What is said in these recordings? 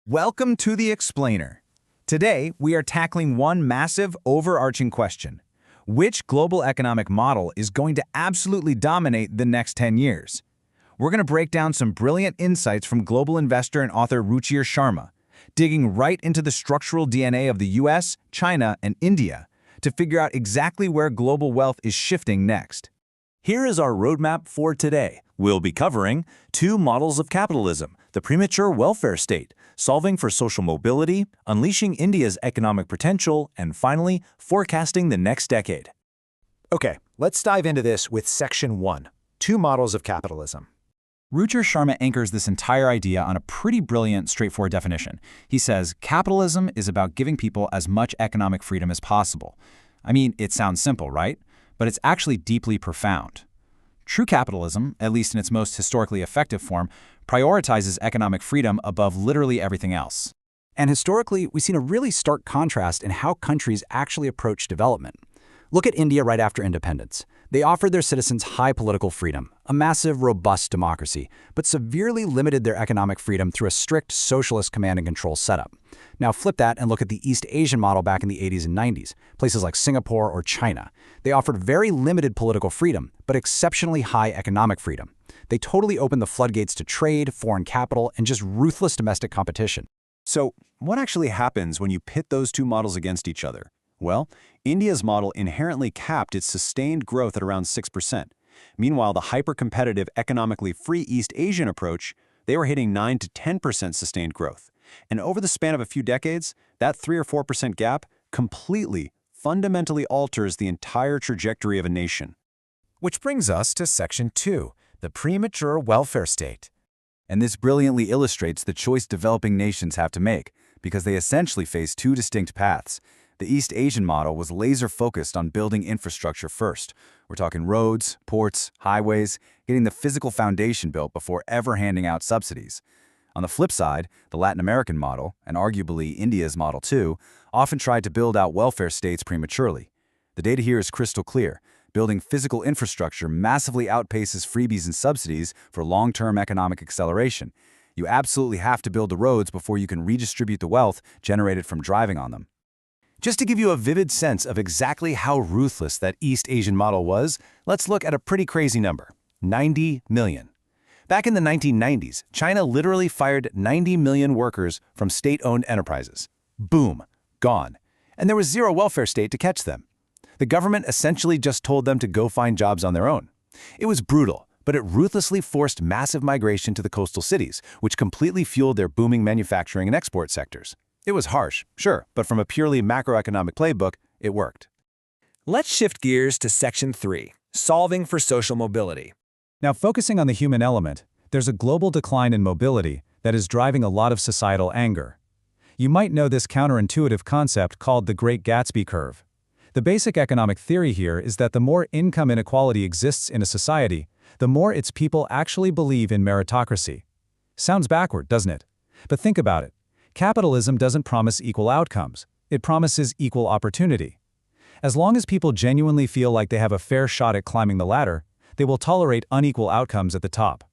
Welcome to The Explainer. Today, we are tackling one massive, overarching question. Which global economic model is going to absolutely dominate the next 10 years? We're going to break down some brilliant insights from global investor and author Ruchir Sharma, digging right into the structural DNA of the US, China, and India to figure out exactly where global wealth is shifting next. Here is our roadmap for today. We'll be covering two models of capitalism, the premature welfare state, solving for social mobility, unleashing India's economic potential, and finally, forecasting the next decade. Okay, let's dive into this with Section 1, Two Models of Capitalism. Ruchir Sharma anchors this entire idea on a pretty brilliant, straightforward definition. He says, capitalism is about giving people as much economic freedom as possible. I mean, it sounds simple, right? But it's actually deeply profound. True capitalism, at least in its most historically effective form, prioritizes economic freedom above literally everything else. And historically, we've seen a really stark contrast in how countries actually approach development. Look at India right after independence. They offered their citizens high political freedom, a massive, robust democracy, but severely limited their economic freedom through a strict socialist command and control setup. Now flip that and look at the East Asian model back in the 80s and 90s, places like Singapore or China. They offered very limited political freedom, but exceptionally high economic freedom. They totally opened the floodgates to trade, foreign capital, and just ruthless domestic competition. So, what actually happens when you pit those two models against each other? Well, India's model inherently capped its sustained growth at around 6%. Meanwhile, the hyper-competitive, economically free East Asian approach, they were hitting 9 to 10% sustained growth. And over the span of a few decades, that 3 or 4% gap completely, fundamentally alters the entire trajectory of a nation. Which brings us to Section 2, the premature welfare state. And this brilliantly illustrates the choice developing nations have to make, because they essentially face two distinct paths. The East Asian model was laser-focused on building infrastructure first. We're talking roads, ports, highways, getting the physical foundation built before ever handing out subsidies. On the flip side, the Latin American model, and arguably India's model too, often tried to build out welfare states prematurely. The data here is crystal clear. Building physical infrastructure massively outpaces freebies and subsidies for long-term economic acceleration. You absolutely have to build the roads before you can redistribute the wealth generated from driving on them. Just to give you a vivid sense of exactly how ruthless that East Asian model was, let's look at a pretty crazy number, 90 million. Back in the 1990s, China literally fired 90 million workers from state-owned enterprises. Boom, gone. And there was zero welfare state to catch them. The government essentially just told them to go find jobs on their own. It was brutal, but it ruthlessly forced massive migration to the coastal cities, which completely fueled their booming manufacturing and export sectors. It was harsh, sure, but from a purely macroeconomic playbook, it worked. Let's shift gears to Section 3, Solving for Social Mobility. Now, focusing on the human element, there's a global decline in mobility that is driving a lot of societal anger. You might know this counterintuitive concept called the Great Gatsby curve. The basic economic theory here is that the more income inequality exists in a society, the more its people actually believe in meritocracy. Sounds backward, doesn't it? But think about it. Capitalism doesn't promise equal outcomes. It promises equal opportunity. As long as people genuinely feel like they have a fair shot at climbing the ladder, they will tolerate unequal outcomes at the top.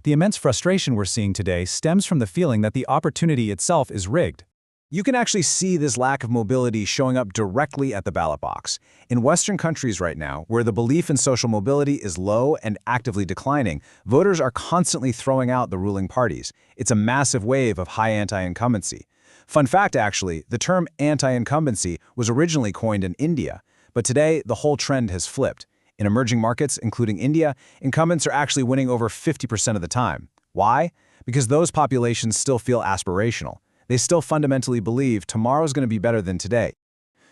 The immense frustration we're seeing today stems from the feeling that the opportunity itself is rigged. You can actually see this lack of mobility showing up directly at the ballot box. In Western countries right now, where the belief in social mobility is low and actively declining, voters are constantly throwing out the ruling parties. It's a massive wave of high anti-incumbency. Fun fact, actually, the term anti-incumbency was originally coined in India, but today the whole trend has flipped. In emerging markets, including India, incumbents are actually winning over 50% of the time. Why? Because those populations still feel aspirational. They still fundamentally believe tomorrow's going to be better than today.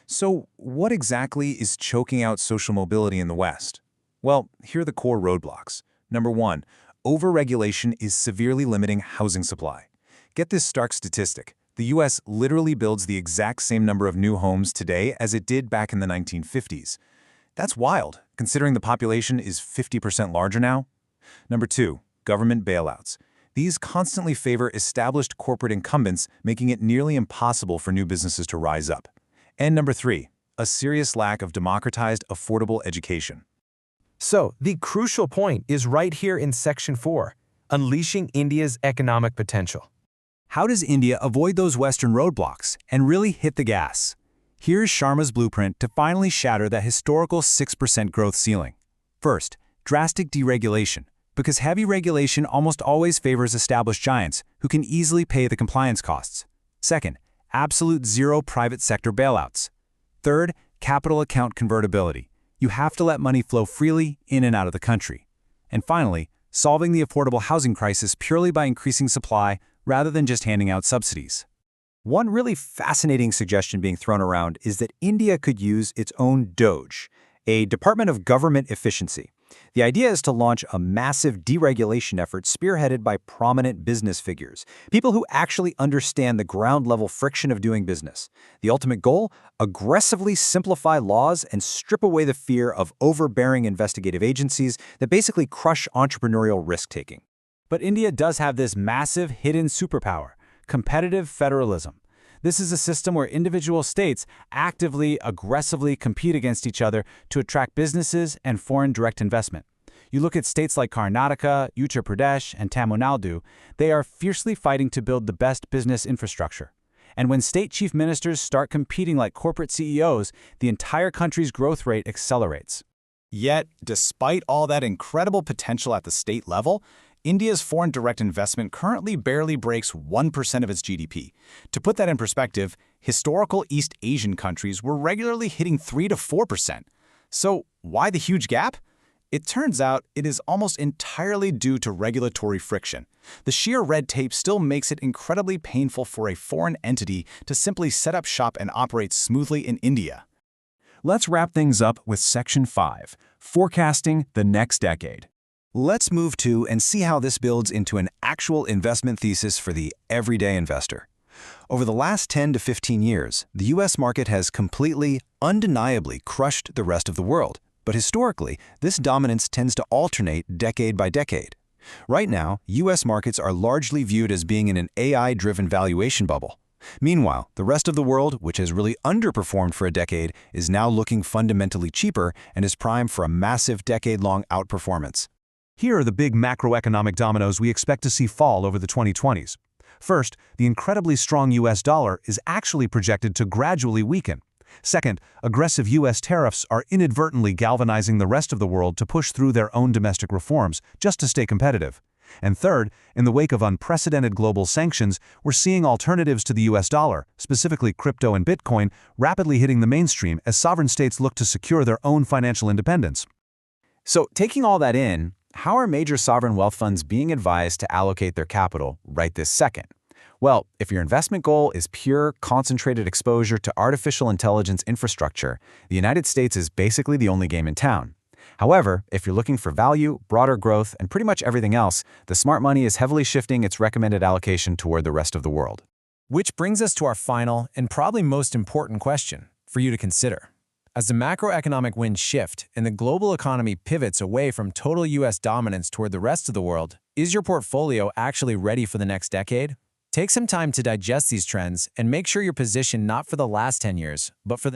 So, what exactly is choking out social mobility in the West? Well, here are the core roadblocks. Number 1, overregulation is severely limiting housing supply. Get this stark statistic. The US literally builds the exact same number of new homes today as it did back in the 1950s. That's wild, considering the population is 50% larger now. Number 2, government bailouts. These constantly favor established corporate incumbents, making it nearly impossible for new businesses to rise up. And number 3, a serious lack of democratized, affordable education. So, the crucial point is right here in Section 4, Unleashing India's Economic Potential. How does India avoid those Western roadblocks and really hit the gas? Here's Sharma's blueprint to finally shatter that historical 6% growth ceiling. First, drastic deregulation, because heavy regulation almost always favors established giants who can easily pay the compliance costs. Second, absolute zero private sector bailouts. Third, capital account convertibility. You have to let money flow freely in and out of the country. And finally, solving the affordable housing crisis purely by increasing supply rather than just handing out subsidies. One really fascinating suggestion being thrown around is that India could use its own DOGE, a Department of Government Efficiency. The idea is to launch a massive deregulation effort spearheaded by prominent business figures, people who actually understand the ground-level friction of doing business. The ultimate goal? Aggressively simplify laws and strip away the fear of overbearing investigative agencies that basically crush entrepreneurial risk-taking. But India does have this massive hidden superpower: competitive federalism. This is a system where individual states actively, aggressively compete against each other to attract businesses and foreign direct investment. You look at states like Karnataka, Uttar Pradesh, and Tamil Nadu, they are fiercely fighting to build the best business infrastructure. And when state chief ministers start competing like corporate CEOs, the entire country's growth rate accelerates. Yet, despite all that incredible potential at the state level, India's foreign direct investment currently barely breaks 1% of its GDP. To put that in perspective, historical East Asian countries were regularly hitting 3 to 4%. So why the huge gap? It turns out it is almost entirely due to regulatory friction. The sheer red tape still makes it incredibly painful for a foreign entity to simply set up shop and operate smoothly in India. Let's wrap things up with Section 5, Forecasting the Next Decade. Let's move to and see how this builds into an actual investment thesis for the everyday investor. Over the last 10 to 15 years, the U.S. market has completely, undeniably crushed the rest of the world. But historically, this dominance tends to alternate decade by decade. Right now, U.S. markets are largely viewed as being in an AI-driven valuation bubble. Meanwhile, the rest of the world, which has really underperformed for a decade, is now looking fundamentally cheaper and is primed for a massive decade-long outperformance. Here are the big macroeconomic dominoes we expect to see fall over the 2020s. First, the incredibly strong US dollar is actually projected to gradually weaken. Second, aggressive US tariffs are inadvertently galvanizing the rest of the world to push through their own domestic reforms just to stay competitive. And third, in the wake of unprecedented global sanctions, we're seeing alternatives to the US dollar, specifically crypto and Bitcoin, rapidly hitting the mainstream as sovereign states look to secure their own financial independence. So, taking all that in, how are major sovereign wealth funds being advised to allocate their capital right this second? Well, if your investment goal is pure, concentrated exposure to artificial intelligence infrastructure, the United States is basically the only game in town. However, if you're looking for value, broader growth, and pretty much everything else, the smart money is heavily shifting its recommended allocation toward the rest of the world. Which brings us to our final and probably most important question for you to consider. As the macroeconomic winds shift and the global economy pivots away from total U.S. dominance toward the rest of the world, is your portfolio actually ready for the next decade? Take some time to digest these trends and make sure you're positioned not for the last 10 years, but for the